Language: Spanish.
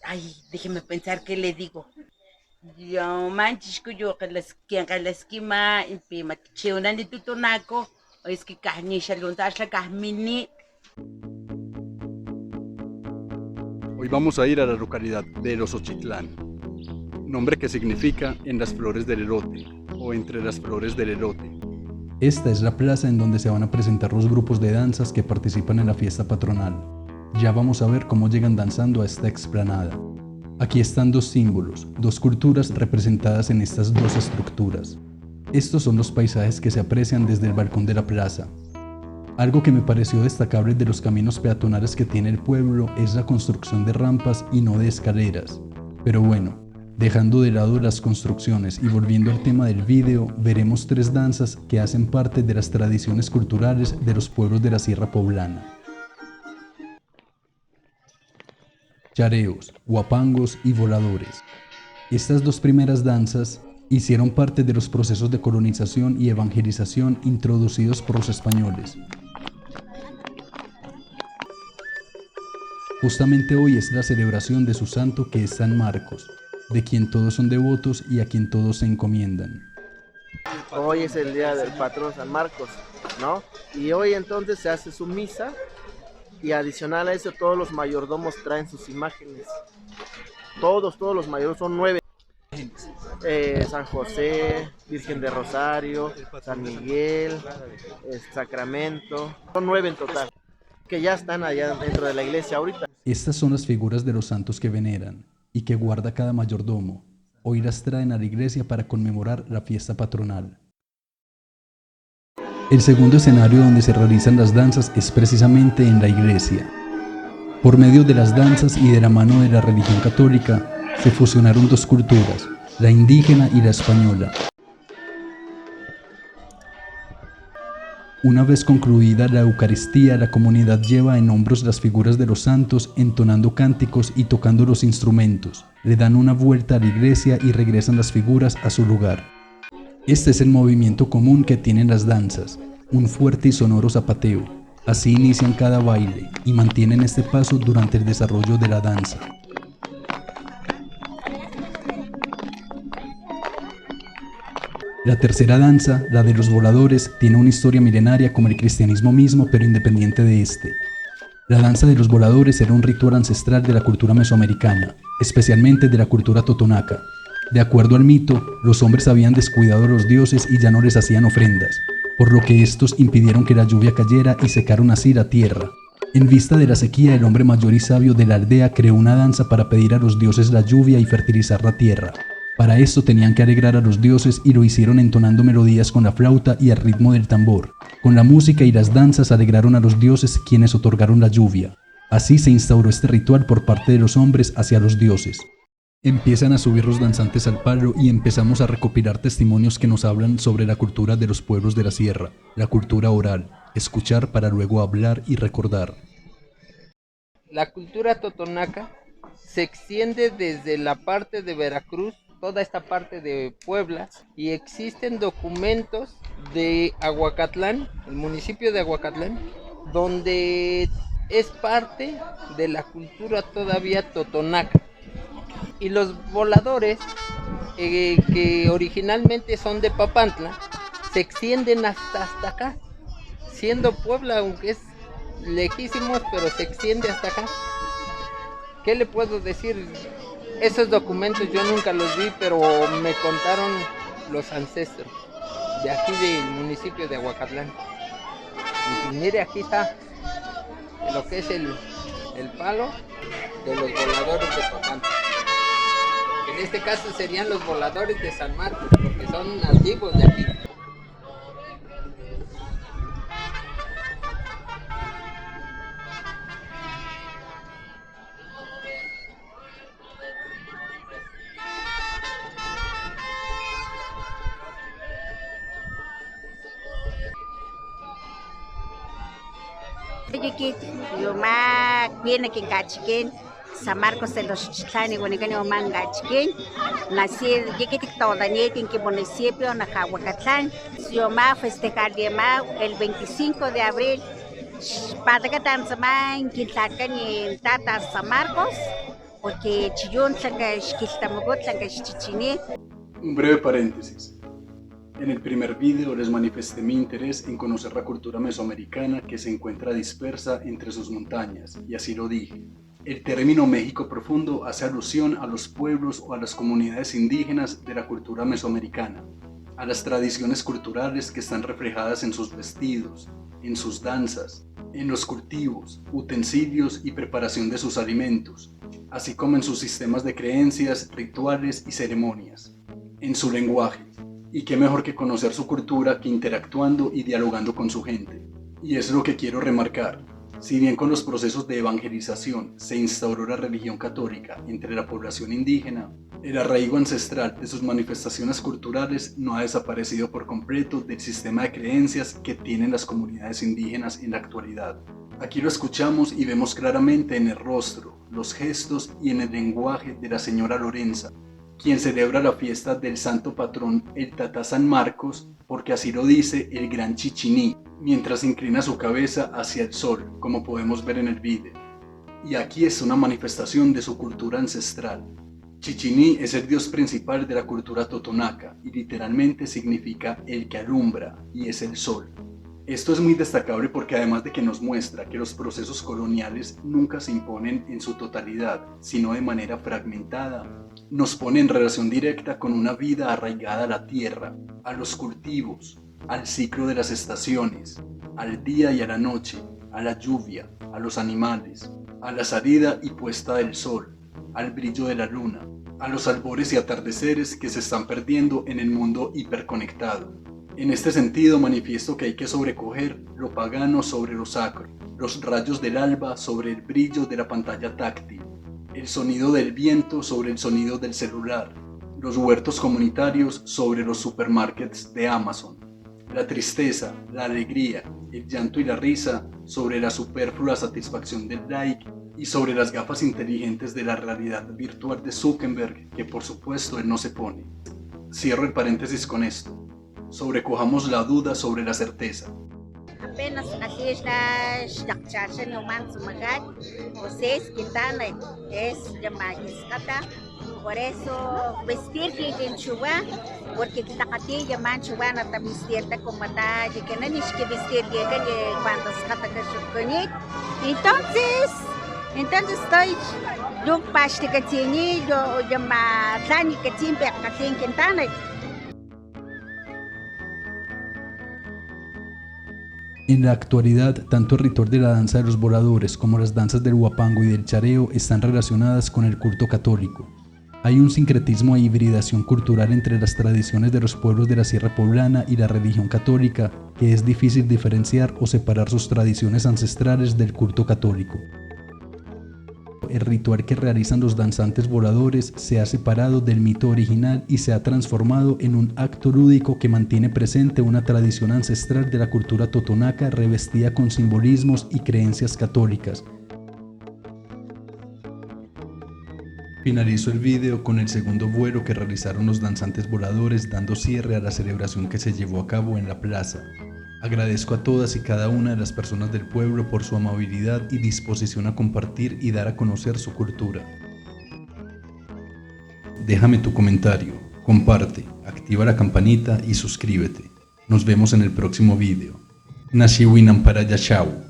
Ay, déjeme pensar qué le digo. Yo manches que yo que las quima en pima chiuna ni tutunaco o es que carne shalunta la carmini. Hoy vamos a ir a la localidad de Erosochitlán, nombre que significa en las flores del elote o entre las flores del elote. Esta es la plaza en donde se van a presentar los grupos de danzas que participan en la fiesta patronal. Ya vamos a ver cómo llegan danzando a esta explanada. Aquí están dos símbolos, dos culturas representadas en estas dos estructuras. Estos son los paisajes que se aprecian desde el balcón de la plaza. Algo que me pareció destacable de los caminos peatonales que tiene el pueblo es la construcción de rampas y no de escaleras. Pero bueno, dejando de lado las construcciones y volviendo al tema del vídeo, veremos tres danzas que hacen parte de las tradiciones culturales de los pueblos de la Sierra Poblana. Chareos, huapangos y voladores. Estas dos primeras danzas hicieron parte de los procesos de colonización y evangelización introducidos por los españoles. Justamente hoy es la celebración de su santo, que es San Marcos, de quien todos son devotos y a quien todos se encomiendan. Hoy es el día del patrón San Marcos, ¿no? Y hoy entonces se hace su misa y adicional a eso todos los mayordomos traen sus imágenes. Todos los mayordomos, son 9. San José, Virgen de Rosario, San Miguel, Sacramento, son 9 en total, que ya están allá dentro de la iglesia ahorita. Estas son las figuras de los santos que veneran y que guarda cada mayordomo. Hoy las traen a la iglesia para conmemorar la fiesta patronal. El segundo escenario donde se realizan las danzas es precisamente en la iglesia. Por medio de las danzas y de la mano de la religión católica, se fusionaron dos culturas, la indígena y la española. Una vez concluida la Eucaristía, la comunidad lleva en hombros las figuras de los santos, entonando cánticos y tocando los instrumentos. Le dan una vuelta a la iglesia y regresan las figuras a su lugar. Este es el movimiento común que tienen las danzas, un fuerte y sonoro zapateo. Así inician cada baile y mantienen este paso durante el desarrollo de la danza. La tercera danza, la de los voladores, tiene una historia milenaria como el cristianismo mismo, pero independiente de este. La danza de los voladores era un ritual ancestral de la cultura mesoamericana, especialmente de la cultura totonaca. De acuerdo al mito, los hombres habían descuidado a los dioses y ya no les hacían ofrendas, por lo que estos impidieron que la lluvia cayera y secaron así la tierra. En vista de la sequía, el hombre mayor y sabio de la aldea creó una danza para pedir a los dioses la lluvia y fertilizar la tierra. Para esto tenían que alegrar a los dioses y lo hicieron entonando melodías con la flauta y al ritmo del tambor. Con la música y las danzas alegraron a los dioses, quienes otorgaron la lluvia. Así se instauró este ritual por parte de los hombres hacia los dioses. Empiezan a subir los danzantes al palo y empezamos a recopilar testimonios que nos hablan sobre la cultura de los pueblos de la sierra, la cultura oral, escuchar para luego hablar y recordar. La cultura totonaca se extiende desde la parte de Veracruz, toda esta parte de Puebla, y existen documentos de Aguacatlán, el municipio de Aguacatlán, donde es parte de la cultura todavía totonaca. Y los voladores, que originalmente son de Papantla, se extienden hasta acá, siendo Puebla, aunque es lejísimos, pero se extiende hasta acá. ¿Qué le puedo decir? Esos documentos yo nunca los vi, pero me contaron los ancestros de aquí del municipio de Aguacatlán. Y pues mire, aquí está lo que es el palo de los voladores de Papantla. En este caso serían los voladores de San Marcos, porque son nativos de aquí. Yo viene que cachiquen San Marcos de los Chitlani, Guanigani o Mangachiquen, nací Yikitik Todaniet en que municipio na Jahuacatlán. Yo festejar el 25 de abril. Pataca Tanzamán, Quintlacan y Tata San Marcos. porque chillón tlanca xquiltamagot, tlanca xchichini. Un breve paréntesis. En el primer video les manifesté mi interés en conocer la cultura mesoamericana que se encuentra dispersa entre sus montañas, y así lo dije. El término México profundo hace alusión a los pueblos o a las comunidades indígenas de la cultura mesoamericana, a las tradiciones culturales que están reflejadas en sus vestidos, en sus danzas, en los cultivos, utensilios y preparación de sus alimentos, así como en sus sistemas de creencias, rituales y ceremonias, en su lenguaje. Y qué mejor que conocer su cultura que interactuando y dialogando con su gente. Y es lo que quiero remarcar. Si bien con los procesos de evangelización se instauró la religión católica entre la población indígena, el arraigo ancestral de sus manifestaciones culturales no ha desaparecido por completo del sistema de creencias que tienen las comunidades indígenas en la actualidad. Aquí lo escuchamos y vemos claramente en el rostro, los gestos y en el lenguaje de la señora Lorenza, quien celebra la fiesta del santo patrón el Tatá San Marcos, porque así lo dice el gran Chichiní, mientras inclina su cabeza hacia el sol, como podemos ver en el vídeo. Y aquí es una manifestación de su cultura ancestral. Chichiní es el dios principal de la cultura totonaca y literalmente significa el que alumbra, y es el sol. Esto es muy destacable porque además de que nos muestra que los procesos coloniales nunca se imponen en su totalidad, sino de manera fragmentada, nos pone en relación directa con una vida arraigada a la tierra, a los cultivos, al ciclo de las estaciones, al día y a la noche, a la lluvia, a los animales, a la salida y puesta del sol, al brillo de la luna, a los albores y atardeceres que se están perdiendo en el mundo hiperconectado. En este sentido manifiesto que hay que sobrecoger lo pagano sobre lo sacro, los rayos del alba sobre el brillo de la pantalla táctil, el sonido del viento sobre el sonido del celular, los huertos comunitarios sobre los supermarkets de Amazon, la tristeza, la alegría, el llanto y la risa sobre la superflua satisfacción del like y sobre las gafas inteligentes de la realidad virtual de Zuckerberg, que por supuesto él no se pone. Cierro el paréntesis con esto. Sobrecojamos la duda sobre la certeza. Apenas así está xdaqchaxan yoman sumagat, ustedes quintana es llamagiscata, por eso vestir que en chuba, porque quitacati llaman chuba no ta vestirta como ta, y que no ni que vestir que cuando escata que chuconit, entonces estoy yo pasti que tiene yo llama tlani que tiene que en quintana. En la actualidad, tanto el ritual de la danza de los voladores como las danzas del huapango y del chareo están relacionadas con el culto católico. Hay un sincretismo e hibridación cultural entre las tradiciones de los pueblos de la Sierra Poblana y la religión católica que es difícil diferenciar o separar sus tradiciones ancestrales del culto católico. El ritual que realizan los danzantes voladores se ha separado del mito original y se ha transformado en un acto lúdico que mantiene presente una tradición ancestral de la cultura totonaca revestida con simbolismos y creencias católicas. Finalizo el video con el segundo vuelo que realizaron los danzantes voladores dando cierre a la celebración que se llevó a cabo en la plaza. Agradezco a todas y cada una de las personas del pueblo por su amabilidad y disposición a compartir y dar a conocer su cultura. Déjame tu comentario, comparte, activa la campanita y suscríbete. Nos vemos en el próximo video. Nashiwinam para Yashau.